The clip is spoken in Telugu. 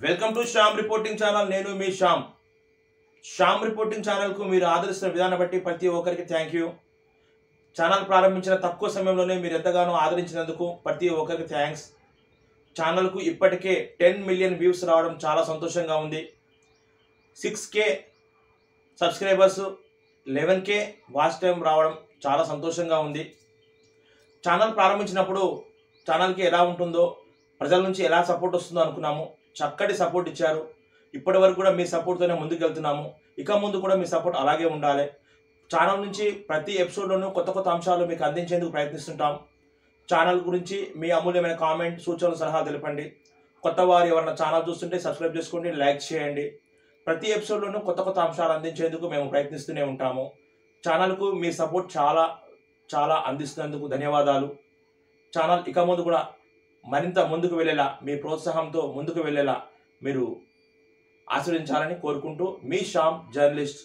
Welcome to Shyam reporting channel. నేను మీ శ్యామ్. శ్యామ్ రిపోర్టింగ్ ఛానల్కు మీరు ఆదరిస్తున్న విధానం బట్టి ప్రతి ఒక్కరికి థ్యాంక్ యూ. ఛానల్ ప్రారంభించిన తక్కువ సమయంలోనే మీరు ఎంతగానో ఆదరించినందుకు ప్రతి ఒక్కరికి థ్యాంక్స్. ఛానల్కు ఇప్పటికే 10 మిలియన్ వ్యూస్ రావడం చాలా సంతోషంగా ఉంది. 6K subscribers, 11K watch time రావడం చాలా సంతోషంగా ఉంది. ఛానల్ ప్రారంభించినప్పుడు ఛానల్కి ఎలా ఉంటుందో, ప్రజల నుంచి ఎలా సపోర్ట్ వస్తుందో అనుకున్నాము. చక్కటి సపోర్ట్ ఇచ్చారు. ఇప్పటి వరకు కూడా మీ సపోర్ట్తోనే ముందుకు వెళ్తున్నాము. ఇక ముందు కూడా మీ సపోర్ట్ అలాగే ఉండాలి. ఛానల్ నుంచి ప్రతి ఎపిసోడ్లోనూ కొత్త కొత్త అంశాలు మీకు అందించేందుకు ప్రయత్నిస్తుంటాం. ఛానల్ గురించి మీ అమూల్యమైన కామెంట్, సూచనలు, సలహాలు తెలపండి. కొత్త వారు ఎవరైనా ఛానల్ చూస్తుంటే సబ్స్క్రైబ్ చేసుకోండి, లైక్ చేయండి. ప్రతి ఎపిసోడ్లోనూ కొత్త కొత్త అంశాలు అందించేందుకు మేము ప్రయత్నిస్తూనే ఉంటాము. ఛానల్కు మీ సపోర్ట్ చాలా చాలా అందిస్తున్నందుకు ధన్యవాదాలు. ఛానల్ ఇక ముందు కూడా మరింత ముందుకు వెళ్ళేలా, మీ ప్రోత్సాహంతో ముందుకు వెళ్ళేలా మీరు ఆశీర్వదించాలని కోరుకుంటూ మీ శ్యామ్ జర్నలిస్ట్.